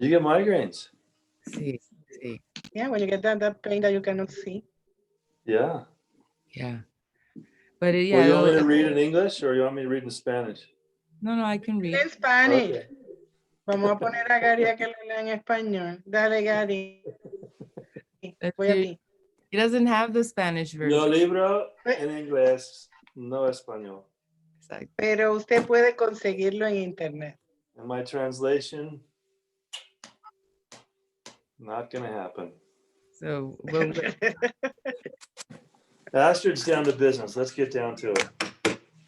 You get migraines. Sí, sí. Yeah, when you get that pain that you cannot see. Yeah. Yeah. But Well, yeah. you want me to read in English or you want me to read in Spanish? No, I can read. En Spanish. Okay. Vamos a poner a Gary a que lo lea en español. Dale, Gary. Voy a ti. He doesn't have the Spanish version. Yo libro en inglés, no español. Exacto. Pero usted puede conseguirlo en internet. And my translation, not gonna happen. So Astrid's down to business. Let's get down to it.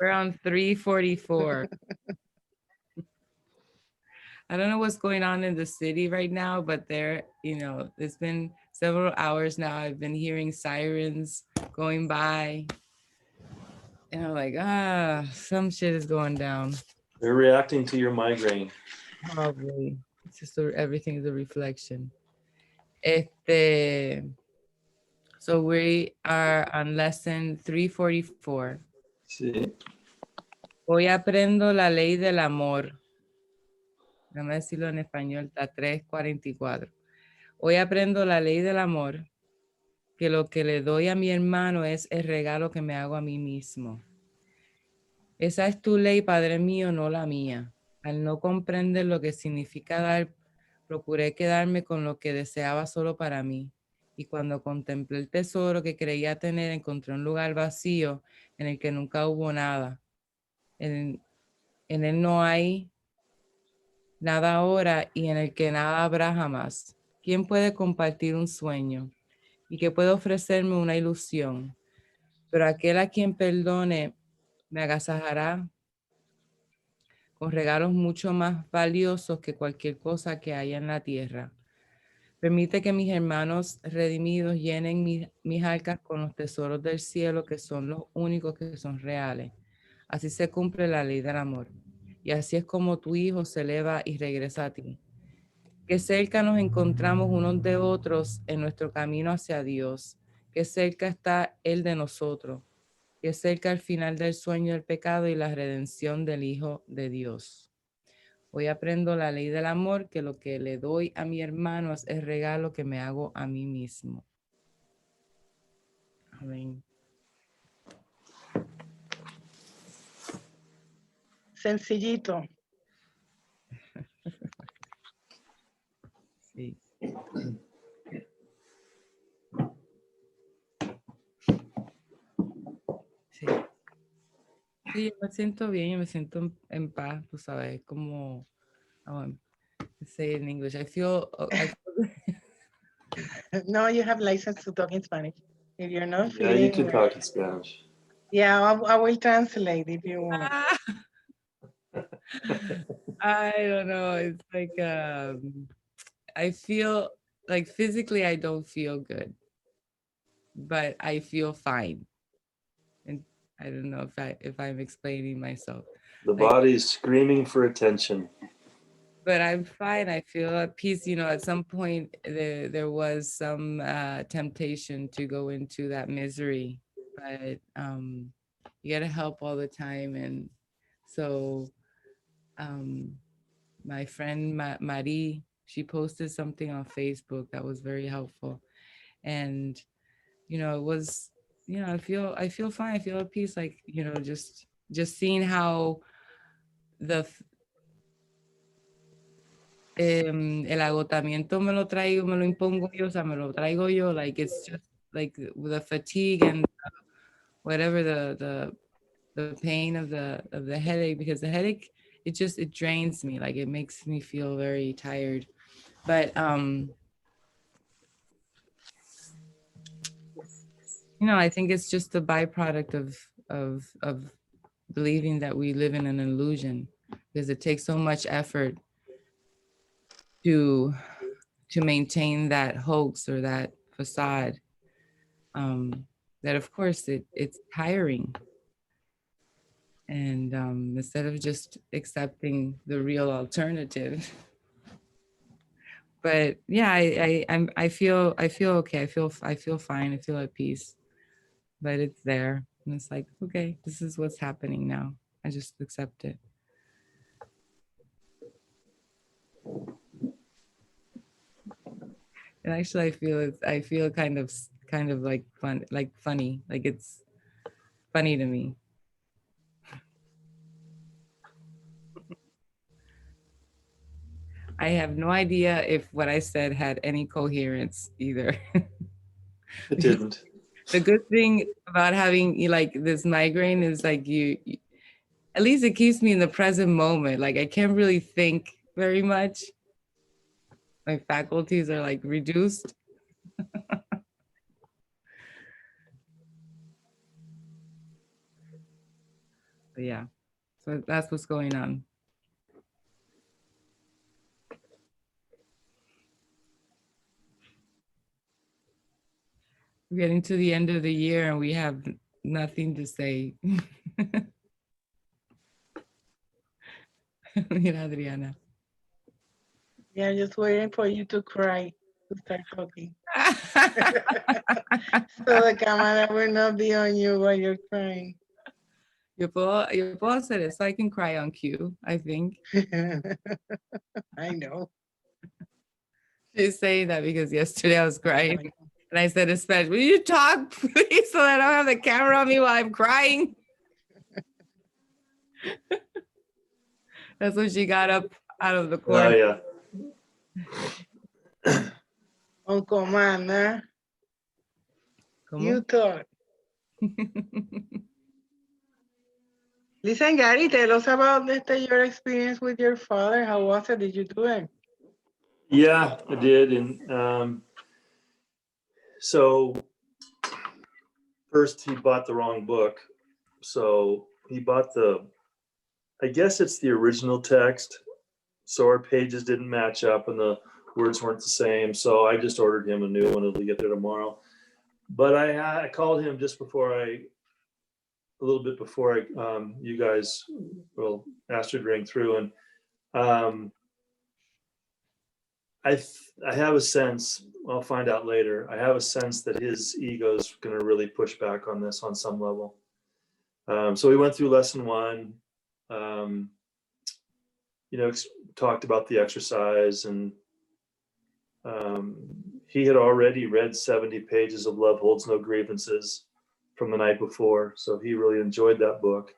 we're on 344. I don't know what's going on in the city right now, but there, it's been several hours now. I've been hearing sirens going by. And I'm like, some shit is going down. They're reacting to your migraine. Probably. It's just everything is a reflection. So we are on lesson 344. Sí. Hoy aprendo la ley del amor. Déjame decirlo en español, está 344. Hoy aprendo la ley del amor, que lo que le doy a mi hermano es el regalo que me hago a mí mismo. Esa es tu ley, Padre mío, no la mía. Al no comprender lo que significa dar, procuré quedarme con lo que deseaba solo para mí. Y cuando contemplé el tesoro que creía tener, encontré un lugar vacío en el que nunca hubo nada. En él no hay nada ahora y en el que nada habrá jamás. ¿Quién puede compartir un sueño? ¿Y qué puede ofrecerme una ilusión? Pero aquel a quien perdone me agasajará con regalos mucho más valiosos que cualquier cosa que haya en la tierra. Permite que mis hermanos redimidos llenen mis arcas con los tesoros del cielo, que son los únicos que son reales. Así se cumple la ley del amor. Y así es como tu hijo se eleva y regresa a ti. Qué cerca nos encontramos unos de otros en nuestro camino hacia Dios. Qué cerca está Él de nosotros. Qué cerca el final del sueño del pecado y la redención del Hijo de Dios. Hoy aprendo la ley del amor, que lo que le doy a mi hermano es el regalo que me hago a mí mismo. Amén. Sencillito. Sí. Sí. Sí, me siento bien, me siento en paz, tú sabes, como, say it in English, I feel No, you have license to talk in Spanish. If you're not Yeah, feeling you can well. talk in Spanish. Yeah, I will translate if you want. I don't know, it's like, I feel like physically I don't feel good, but I feel fine. And I don't know if I'm explaining myself. The body is screaming for attention. But I'm fine. I feel at peace. At some point there was some temptation to go into that misery, but you got to help all the time. And so my friend Marie, she posted something on Facebook that was very helpful. And, it was, I feel fine. I feel at peace. Like, just seeing how el agotamiento me lo impongo yo, o sea, me lo traigo yo, like it's just like the fatigue and whatever the pain of the headache, because the headache, it drains me, like it makes me feel very tired. But I think it's just a byproduct of believing that we live in an illusion, because it takes so much effort to maintain that hoax or that facade, that of course it's tiring. And instead of just accepting the real alternative. But yeah, I feel okay. I feel fine. I feel at peace. But it's there. And it's like, okay, this is what's happening now. I just accept it. And actually, I feel kind of like funny, like it's funny to me. I have no idea if what I said had any coherence either. It didn't. The good thing about having like this migraine is like at least it keeps me in the present moment. Like I can't really think very much. My faculties are like reduced. But yeah, so that's what's going on. We're getting to the end of the year and we have nothing to say. Mira, Adriana. Yeah, just waiting for you to cry to start talking. So the camera will not be on you while you're crying. Yo puedo hacer eso. I can cry on cue, I think. I know. She's saying that because yesterday I was crying. And I said, especially, will you talk, please, so that I don't have the camera on me while I'm crying? That's when she got up out of the Oh, corner. yeah. On command, huh? You ¿Cómo? thought. Listen, Gary, tell us about your experience with your father. How was it? Did you do it? Yeah, I did. And so first he bought the wrong book. So he bought I guess it's the original text. So our pages didn't match up and the words weren't the same. So I just ordered him a new one. It'll get there tomorrow. But I called him just a little bit before you guys, well, Astrid rang through, and I have a sense, I'll find out later, I have a sense that his ego is going to really push back on this on some level. So we went through lesson 1, talked about the exercise, and he had already read 70 pages of Love Holds No Grievances from the night before. So he really enjoyed that book.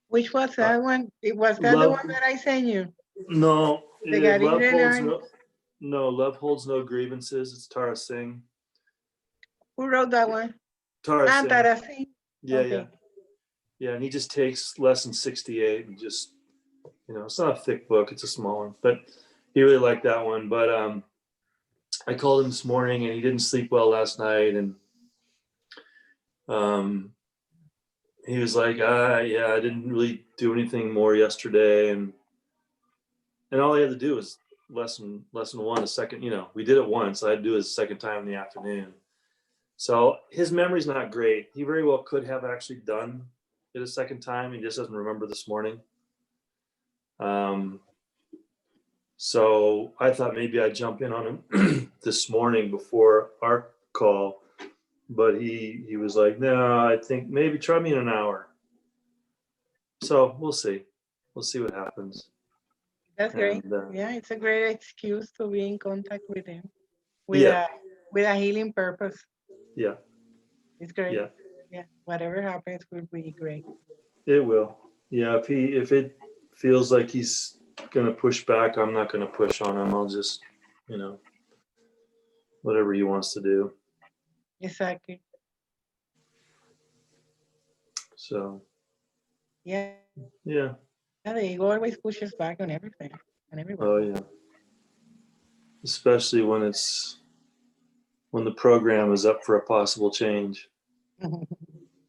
Which was that one? Was that the one that I sent you? No, Love Holds No Grievances. It's Tara Singh. Who wrote that one? Tara Singh. Tara Singh. Yeah, Okay. yeah. And he just takes lesson 68 and just, it's not a thick book. It's a small one, but he really liked that one. But I called him this morning and he didn't sleep well last night. And he was like, yeah, I didn't really do anything more yesterday. And all he had to do was lesson 1, a second, we did it once. I had to do it a second time in the afternoon. So his memory's not great. He very well could have actually done it a second time. He just doesn't remember this morning. So I thought maybe I'd jump in on him this morning before our call, but he was like, no, I think maybe try me in an hour. So we'll see what happens. That's great. Yeah, it's a great excuse to be in contact with him with a healing purpose. Yeah. It's great. Yeah. Whatever happens will be great. It will. Yeah. If it feels like he's going to push back, I'm not going to push on him. I'll just, whatever he wants to do. Exactly. So. Yeah. Yeah. The ego always pushes back on everything and everyone. Oh yeah. Especially when the program is up for a possible change.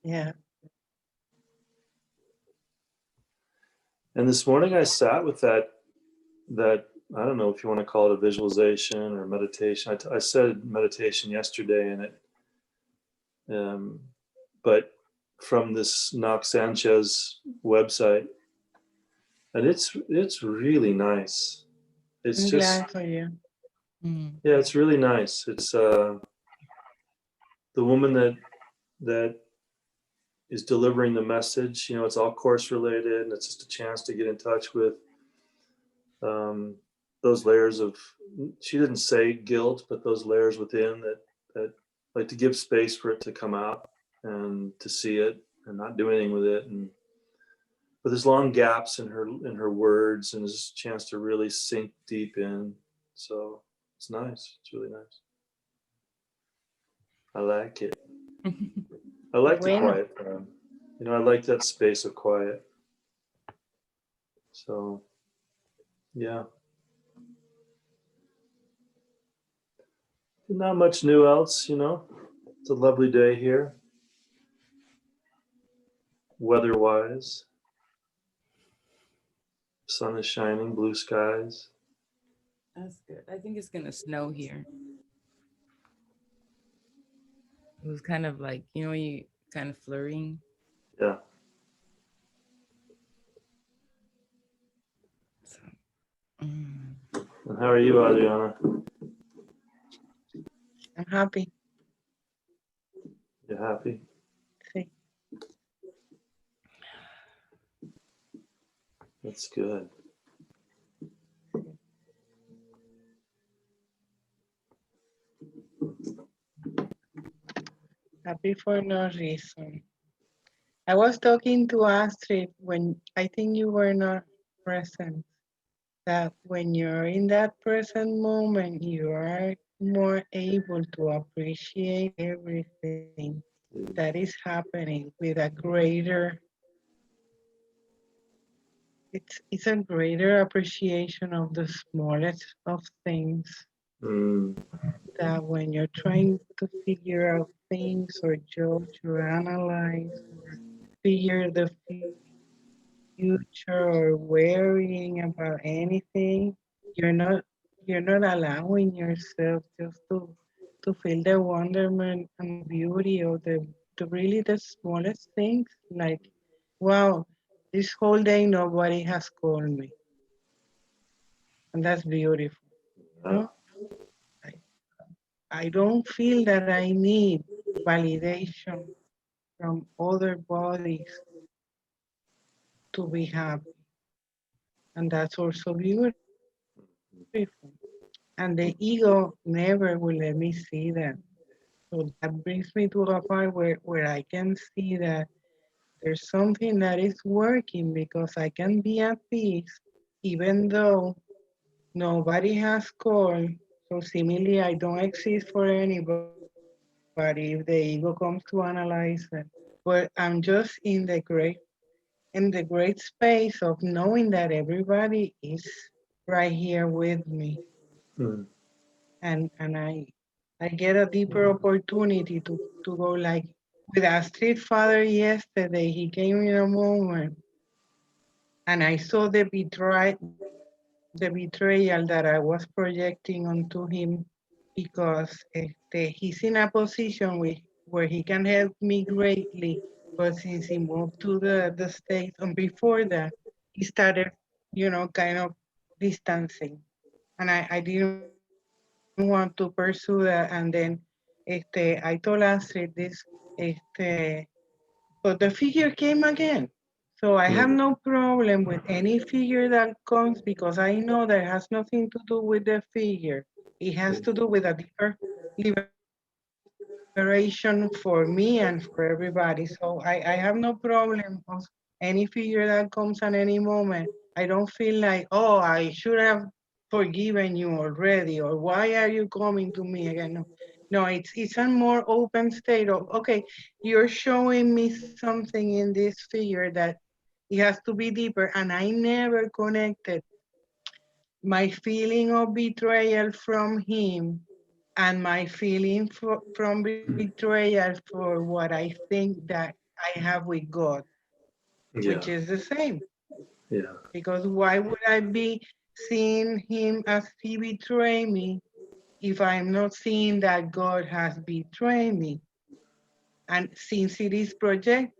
Yeah. And this morning I sat with that I don't know if you want to call it a visualization or meditation. I said meditation yesterday, and it, but from this Knox Sanchez website, and it's really nice. It's I'm just glad for you. Yeah, it's really nice. It's the woman that is delivering the message. It's all course related, and it's just a chance to get in touch with the those layers of, she didn't say guilt, but those layers within that like to give space for it to come out and to see it and not do anything with it. And but there's long gaps in her words, and there's a chance to really sink deep in. So it's nice. It's really nice. I like it. I like the quiet time. You know, I like that space of quiet. So, yeah. Not much new else, you know. It's a lovely day here. Weather-wise. Sun is shining, blue skies. That's good. I think it's gonna snow here. It was kind of like, you know, you kind of flurrying. Yeah. So, mm. And how are you, Adriana? I'm happy. You happy? Sí. That's good. Happy for no reason. I was talking to Astrid when I think you were not present, that when you're in that present moment, you are more able to appreciate everything that is happening with a greater, it's a greater appreciation of the smallest of things. That when you're trying to figure out things or judge or analyze or figure the future or worrying about anything, you're not allowing yourself just to feel the wonderment and beauty of the really the smallest things. Like, wow, this whole day nobody has called me. And that's beautiful. You know? I don't feel that I need validation from other bodies to be happy. And that's also beautiful. And the ego never will let me see that. So that brings me to a part where I can see that there's something that is working because I can be at peace even though nobody has called. So similarly, I don't exist for anybody if the ego comes to analyze it. But I'm just in the great space of knowing that everybody is right here with me. And I get a deeper opportunity to go like with Astrid father yesterday. He came in a moment and I saw the betrayal that I was projecting onto him because he's in a position where he can help me greatly. But since he moved to the States and before that, he started, kind of distancing. And I didn't want to pursue that. And then I told Astrid this, but the figure came again. So I have no problem with any figure that comes because I know that has nothing to do with the figure. It has to do with a deeper liberation for me and for everybody. So I have no problem of any figure that comes at any moment. I don't feel like, oh, I should have forgiven you already, or why are you coming to me again? No, it's a more open state of, okay, you're showing me something in this figure that it has to be deeper, and I never connected my feeling of betrayal from him and my feeling from betrayal for what I think that I have with God, which is the same. Yeah. Because why would I be seeing him as he betrayed me if I'm not seeing that God has betrayed me? And since it is projection,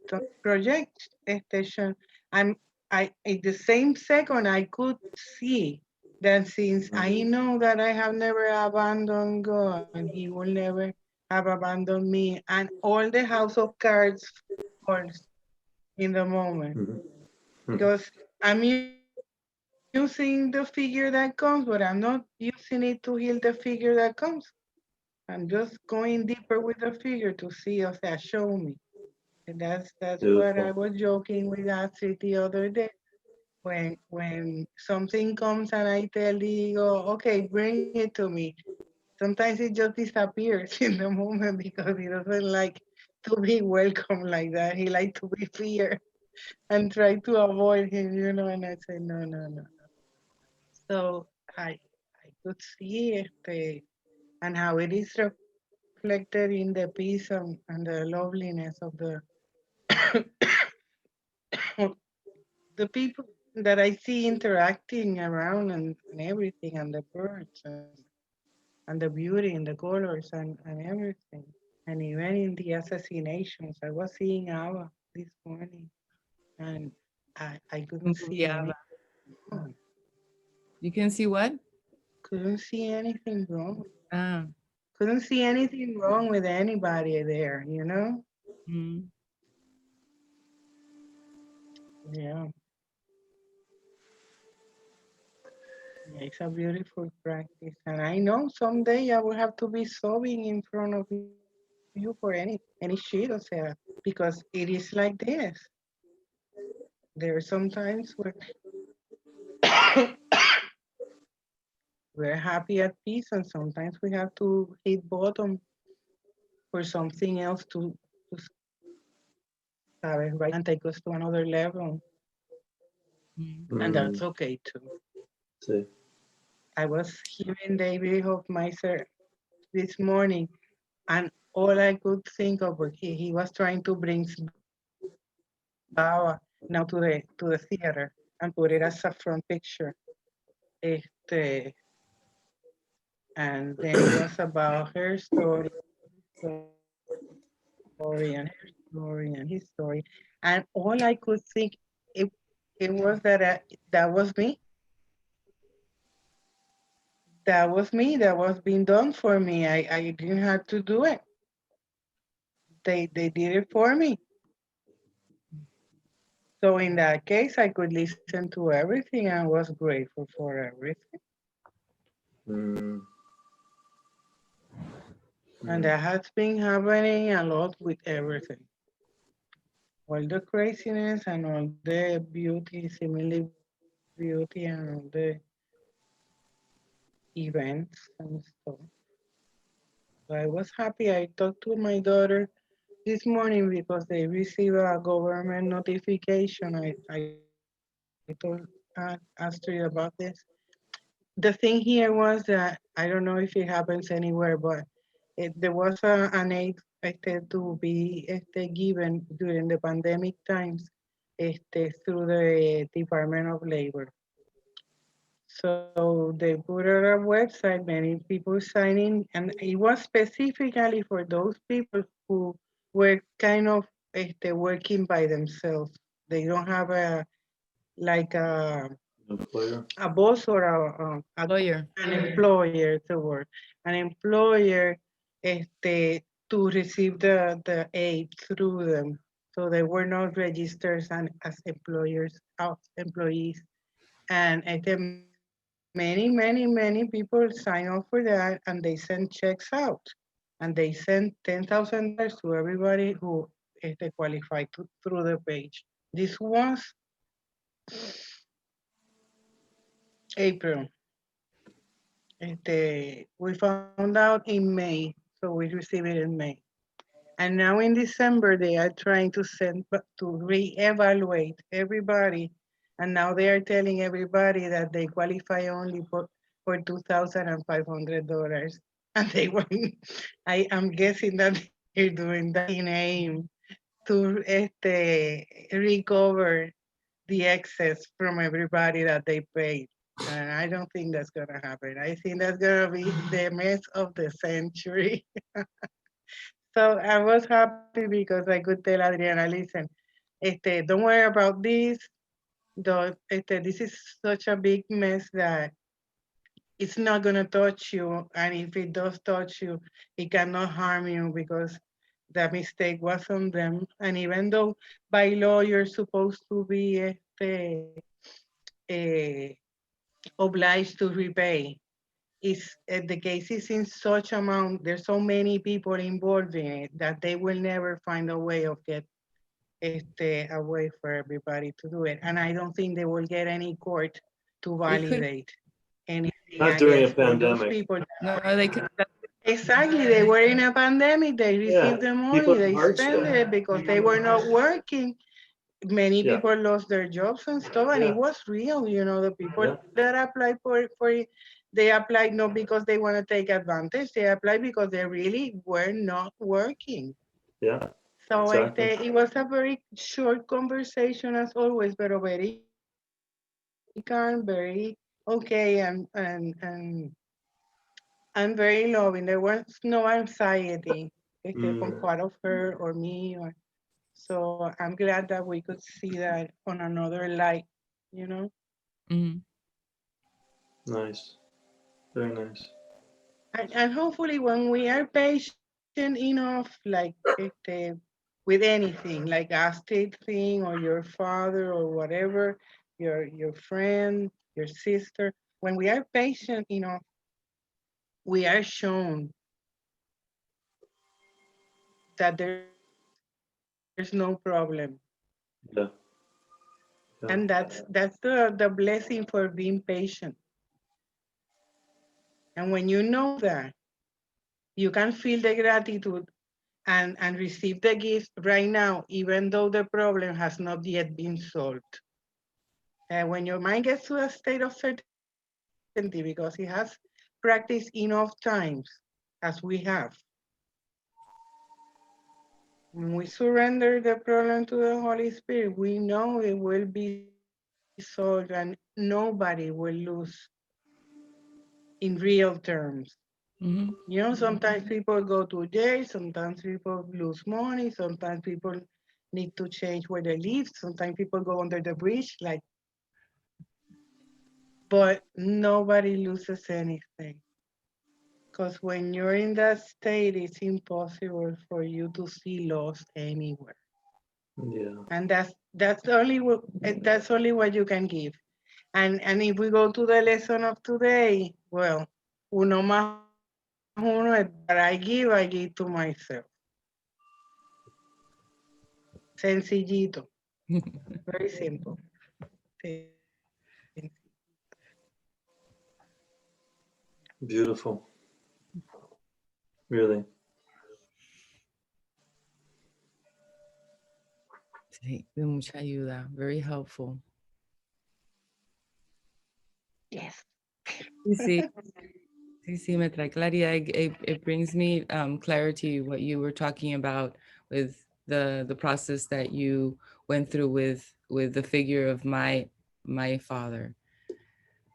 in the same second I could see that since I know that I have never abandoned God, he will never have abandoned me, and all the house of cards falls in the moment. Because I'm using the figure that comes, but I'm not using it to heal the figure that comes. I'm just going deeper with the figure to see, o sea, show me. And that's what I Beautiful. was joking with Astrid the other day. When something comes and I tell Diego, okay, bring it to me. Sometimes it just disappears in the moment because he doesn't like to be welcome like that. He likes to be feared and try to avoid him, you know. And I say, no, no, no. So I could see and how it is reflected in the peace and the loveliness of the people that I see interacting around and everything, and the birds and the beauty and the colors and everything. And even in the assassinations, I was seeing Ava this morning and I couldn't see Confiaba. anything wrong. You can see what? Couldn't see anything wrong. Ah. Couldn't see anything wrong with anybody there, you know? Mm. Yeah. Yeah, it's a beautiful practice. And I know someday I will have to be sobbing in front of you for any shit, o sea, because it is like this. There are some times where we're happy at peace, and sometimes we have to hit bottom for something else to sabes, right, and take us to another level. Mm. And that's Mm, okay too. see. I was hearing David Hofmeister this morning, and all I could think of was he was trying to bring Baba now to the theater and put it as a front picture. Este, and then it was about her story and her story and his story. And all I could think it it was that that was me. That was me. That was being done for me. I didn't have to do it. They did it for me. So in that case, I could listen to everything and was grateful for everything. Mm, And mm, that has been happening a lot with everything. All the craziness and all the beauty, seemingly beauty, and all the events and stuff. So I was happy. I talked to my daughter this morning because they received a government notification. I told Astrid about this. The thing here was that I don't know if it happens anywhere, but there was an aid to be given during the pandemic times through the Department of Labor. So they put on a website, many people signing, and it was specifically for those people who were kind of working by themselves. They don't have like employer. a boss or Lawyer. an employer to work, an employer to receive the aid through them. So they were not registered as employers, employees. And many people sign up for that and they send checks out. And they send $10,000 to everybody who qualified through the page. This was April. We found out in May, so we received it in May. And now in December, they are trying to reevaluate everybody. And now they are telling everybody that they qualify only for $2,500. And they want, I am guessing that they're doing that in aim to recover the excess from everybody that they paid. And I don't think that's gonna happen. I think that's gonna be the mess of the century. So I was happy because I could tell Adriana, listen, don't worry about this. This is such a big mess that it's not gonna touch you. And if it does touch you, it cannot harm you because the mistake was on them. And even though, by law, you're supposed to be, eh, obliged to repay. The case is in such amount, there's so many people involved in it that they will never find a way of get a way for everybody to do it. And I don't think they will get any court to They could, validate anything Not during a against all those pandemic. people. no, they could, Exactly, they were in a pandemic, they received the money, people in they hardship. spent it because they were not working. Many Yeah. people lost their jobs and stuff, and Yeah. it was real, you know, the people Yeah. that applied for it, they applied not because they want to take advantage, they applied because they really were not working. Yeah. So Exactly. it was a very short conversation as always, but very calm, very okay, and very loving. There was no anxiety on part of her or me. So I'm glad that we could see that on another light, you know. mhm. Nice. Very nice. And hopefully when we are patient enough, like with anything, like Astrid thing or your father or whatever, your friend, your sister, when we are patient enough, we are shown that there's no problem. Yeah. Yeah. And that's the blessing for being patient. And when you know that, you can feel the gratitude and receive the gift right now, even though the problem has not yet been solved. And when your mind gets to a state of certainty, because it has practiced enough times as we have, when we surrender the problem to the Holy Spirit, we know it will be solved and nobody will lose in real terms. Mhm. You know, sometimes people go to jail, sometimes people lose money, sometimes people need to change where they live, sometimes people go under the bridge, like, but nobody loses anything. Because when you're in that state, it's impossible for you to see loss anywhere. Yeah. And that's only what you can give. And if we go to the lesson of today, well, uno más uno, that I give to myself. Sencillito, very simple. Beautiful. Really. Sí, de mucha ayuda. Very helpful. Yes. Sí, sí, me trae claridad. It brings me clarity what you were talking about with the process that you went through with the figure of my father,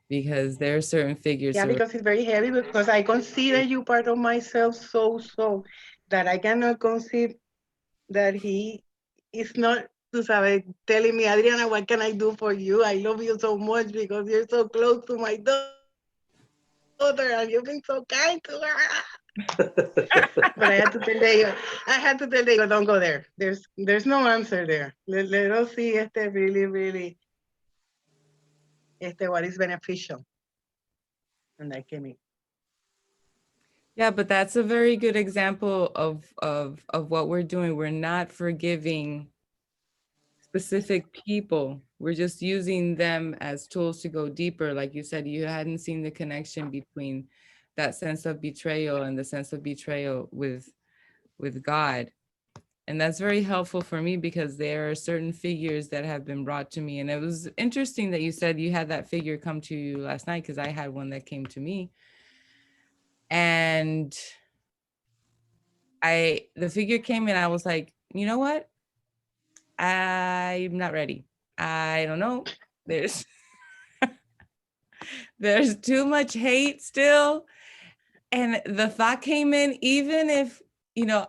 because there are certain figures. Yeah, So because it's very heavy, because I consider you part of myself so that I cannot conceive that he is not, tú sabes, telling me, Adriana, what can I do for you? I love you so much because you're so close to my daughter and you've been so kind to her. But I had to tell the don't go there. There's no answer there. Let us see really what is beneficial. And that came in. yeah, but that's a very good example of what we're doing. We're not forgiving specific people. We're just using them as tools to go deeper. Like you said, you hadn't seen the connection between that sense of betrayal and the sense of betrayal with God. And that's very helpful for me, because there are certain figures that have been brought to me. And it was interesting that you said you had that figure come to you last night, because I had one that came to me. And the figure came and I was like, you know what? I'm not ready. I don't know. There's there's too much hate still. And the thought came in, even if,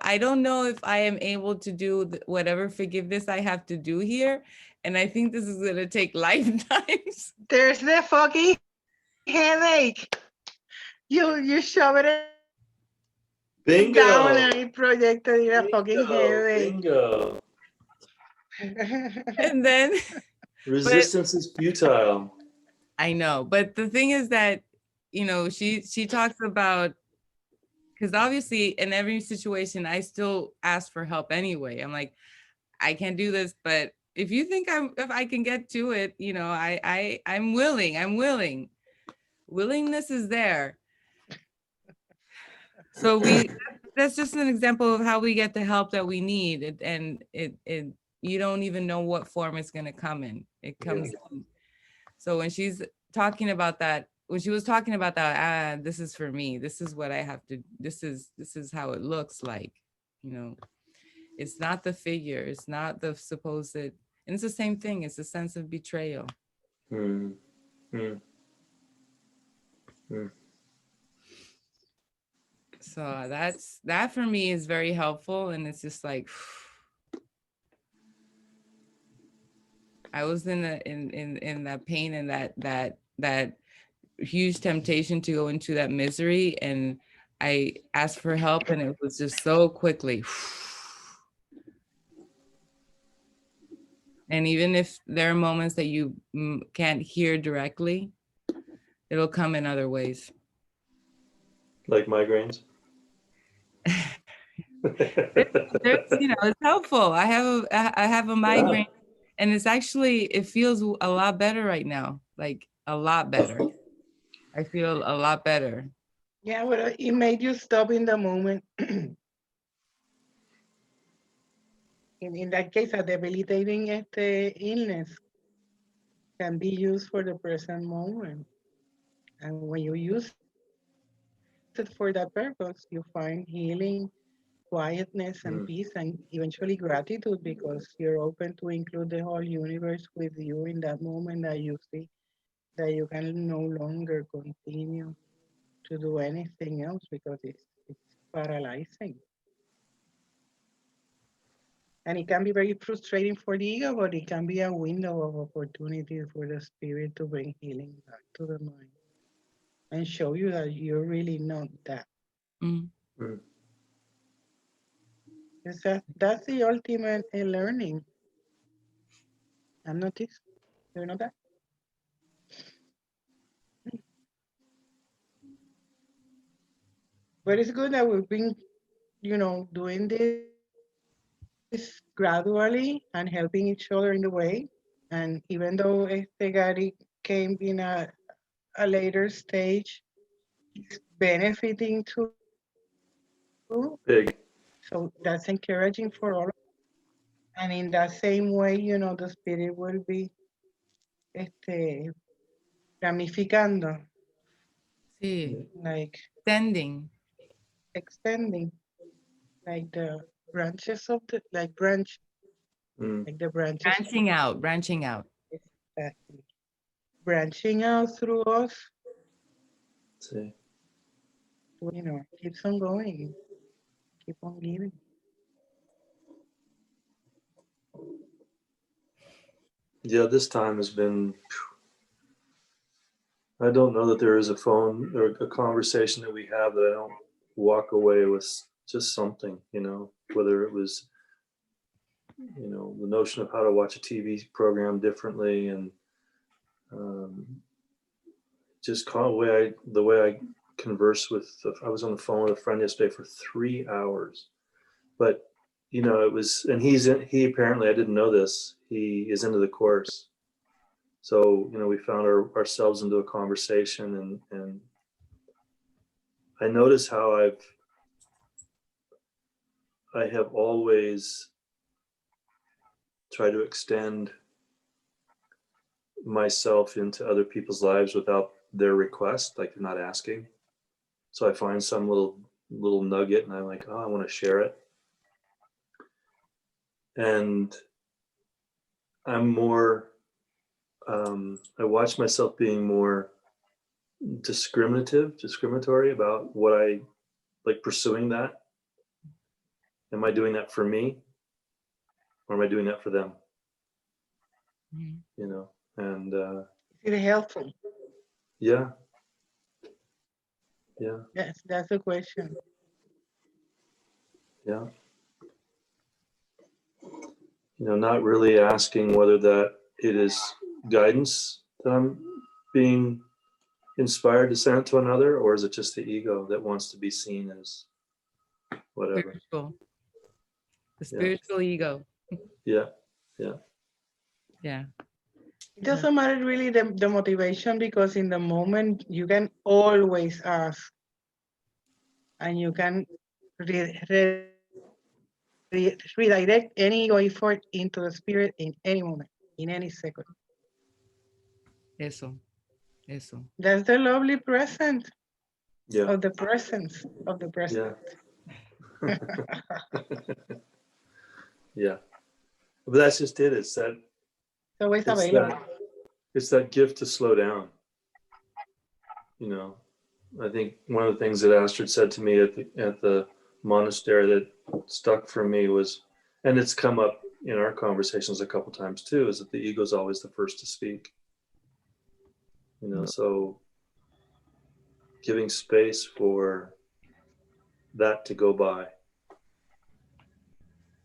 I don't know if I am able to do whatever forgiveness I have to do here. And I think this is going to take lifetimes. There's the fucking headache. You shove it Bingo. down and it projected in a fucking headache. Bingo. And then Resistance is futile. I know, but the thing is that, you know, she talks about, because obviously in every situation, I still ask for help anyway. I'm like, I can't do this, but if you think if I can get to it, you know, I'm willing. Willingness is there. So that's just an example of how we get the help that we need. And you don't even know what form it's going to come in. It comes in. So when she's talking about that, when she was talking about that, this is for me, this is what I have to, this is how it looks like, you know, it's not the figure, it's not the supposed, and it's the same thing. It's a sense of betrayal. Mm. Mm. Mm. So that for me is very helpful. And it's just like, I was in that pain and that huge temptation to go into that misery, and I asked for help, and it was just so quickly. And even if there are moments that you can't hear directly, it'll come in other ways. Like migraines. You know, it's helpful. I have a migraine, and it's actually, it feels a lot better right now, like a lot better. I feel a lot better. Yeah, well, it made you stop in the moment. In that case, a debilitating illness can be used for the present moment. And when you use it for that purpose, you find healing, quietness, and peace, and eventually gratitude, because you're open to include the whole universe with you in that moment that you see that you can no longer continue to do anything else because it's paralyzing. And it can be very frustrating for the ego, but it can be a window of opportunity for the spirit to bring healing back to the mind and show you that you're really not that. Mm. That's the ultimate learning. I'm not this. You're not that. But it's good that we've been, doing this gradually and helping each other in the way. And even though Gary came in a later stage, it's benefiting too. Big. So that's encouraging for all. And in that same way, the spirit will be ramificando, Sí. like Extending. like the branches of the, like branch, like the branches. Branching out. Exactly. Branching out through us, See. Keeps on going, keep on giving. Yeah, this time has been, I don't know that there is a phone or a conversation that we have that I don't walk away with just something, whether it was, the notion of how to watch a TV program differently, and just the way I converse with, I was on the phone with a friend yesterday for 3 hours, but it was, and he apparently, I didn't know this, he is into the course. So, we found ourselves into a conversation, and I notice how I have always tried to extend myself into other people's lives without their request, like they're not asking. So I find some little nugget, and I'm like, oh, I want to share it. And I'm more, I watch myself being more discriminatory about what I like pursuing that. Am I doing that for me, or am I doing that for them? And Is it helpful? yeah. That's the question. Yeah. Not really asking whether that it is guidance that I'm being inspired to send it to another, or is it just the ego that wants to be seen as whatever? Spiritual. The spiritual ego. Yeah, yeah. Yeah. It doesn't matter really the motivation, because in the moment you can always ask, and you can redirect any ego effort into the spirit in any moment, in any second. Eso. That's the lovely present Yeah, of the presence of the present. yeah. Yeah, but that's just it. It's Always available. it's that gift to slow down. You know, I think one of the things that Astrid said to me at the monastery that stuck for me was, and it's come up in our conversations a couple times too, is that the ego is always the first to speak. You know, so giving space for that to go by.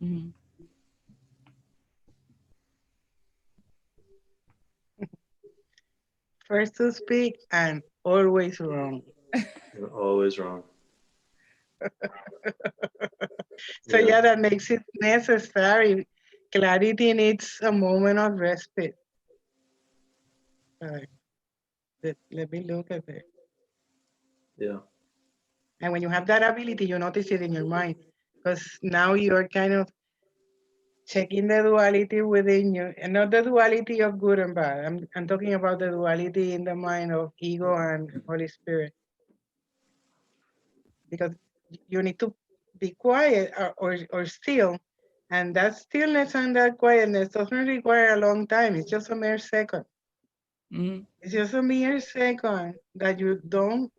Mm-hmm. First to speak and always wrong. You're always wrong. So yeah, that makes it necessary. Clarity needs a moment of respite. Let me look at it. Yeah. And when you have that ability, you notice it in your mind, because now you're kind of checking the duality within you, and not the duality of good and bad. I'm talking about the duality in the mind of ego and Holy Spirit. Because you need to be quiet or still, and that stillness and that quietness doesn't require a long time. It's just a mere second. Mm-hmm. It's just a mere second that you don't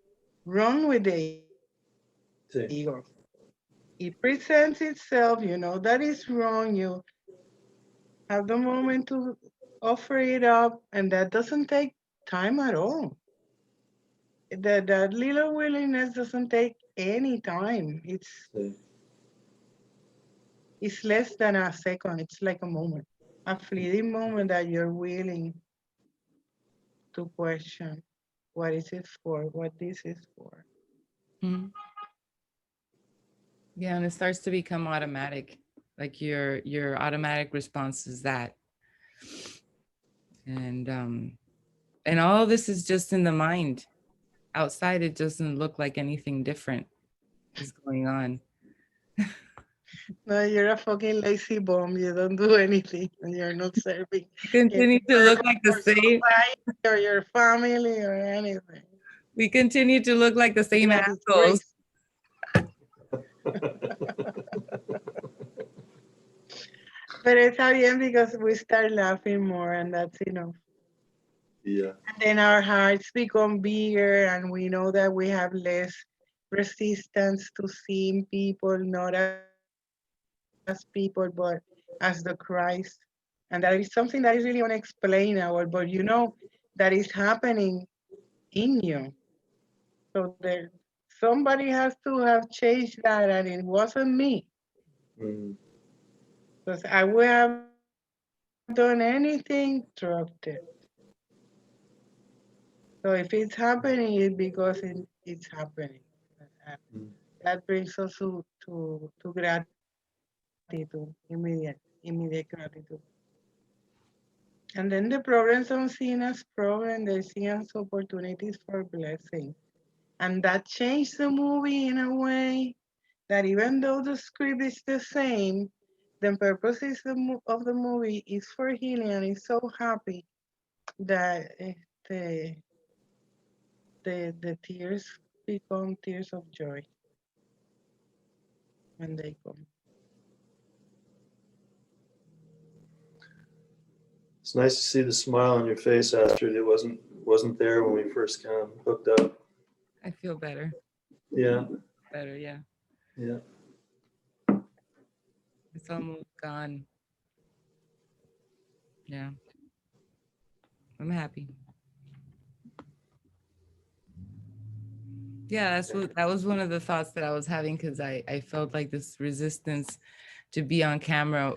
run with the ego. It presents itself, you know that is wrong. You have the moment to offer it up, and that doesn't take time at all. That little willingness doesn't take any time. It's less than a second. It's like a moment, a fleeting moment that you're willing to question what is it for, what this is for. Mm-hmm. Yeah, and it starts to become automatic. Like your automatic response is that. And all this is just in the mind. Outside, it doesn't look like anything different is going on. No, you're a fucking lazy bum. You don't do anything, and you're not serving. You continue to look like the same. Or your family or anything. We continue to look like the same assholes. But it's bien because we start laughing more, and that's enough. Yeah. And then our hearts become bigger, and we know that we have less resistance to seeing people not as people, but as the Christ. And that is something that is really unexplainable, but you know that is happening in you. So there, somebody has to have changed that, and it wasn't me. Because I would have done anything to it. So if it's happening, it's because it's happening. That brings us to gratitude, immediate gratitude. And then the problems don't see as problems, they see as opportunities for blessing. And that changed the movie in a way that even though the script is the same, the purpose of the movie is for healing, and it's so happy that the tears become tears of joy when they come. It's nice to see the smile on your face, Astrid. It wasn't there when we first kind of hooked up. I feel better. Yeah. Better, yeah. Yeah. It's almost gone. Yeah. I'm happy. Yeah, that was one of the thoughts that I was having, because I felt like this resistance to be on camera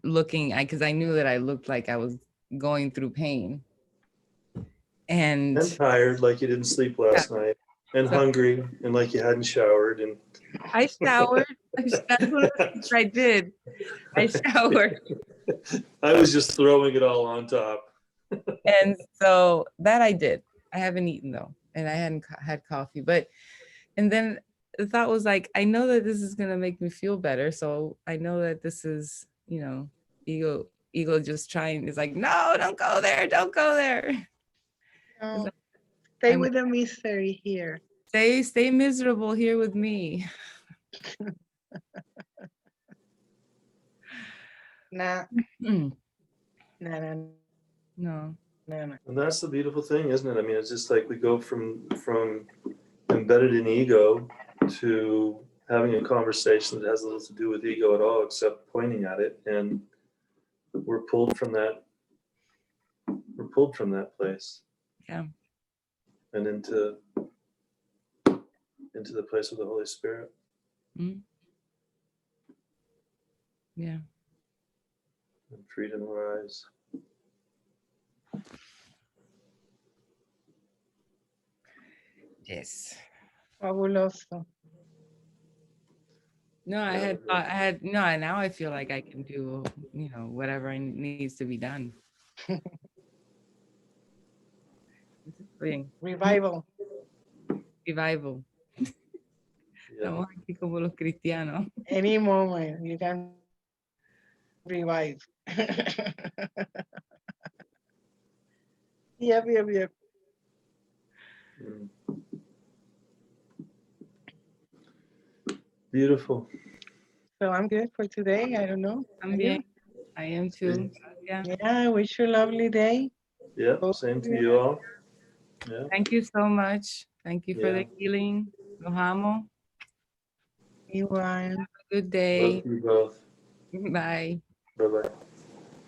looking, because I knew that I looked like I was going through pain. And And tired, like you didn't sleep last night, and So- hungry, and like you hadn't showered, and I showered. That's one of the things I did. I showered. I was just throwing it all on top. And so that I did. I haven't eaten though, and I hadn't had coffee. But, and then the thought was like, I know that this is gonna make me feel better. So I know that this is, you know, ego just trying. It's like, no, don't go there, don't go there. No, stay I'm- with the mystery here. Stay miserable here with me. Nah, Mm, nah, nah, no. nah, nah. And that's the beautiful thing, isn't it? I mean, it's just like we go from embedded in ego to having a conversation that has little to do with ego at all, except pointing at it, and we're pulled from that. We're pulled from that place. Yeah. And into the place of the Holy Spirit. Mm. Yeah. And freedom arise. Yes. Fabuloso. No, I had no, now I feel like I can do, you know, whatever needs to be done. Bien. Revival. Revival. Yeah. Estamos aquí como los cristianos. Any moment you can revive. Yep. Mm. Beautiful. So I'm good for today. I don't know. También. I am too. Yeah. Yeah, I wish you a lovely day. Yeah, same to you all. Yeah. Thank you so much. Thank you for the Yeah. healing. Los amo. Igual. Have a good day. Love you both. Bye. Bye-bye.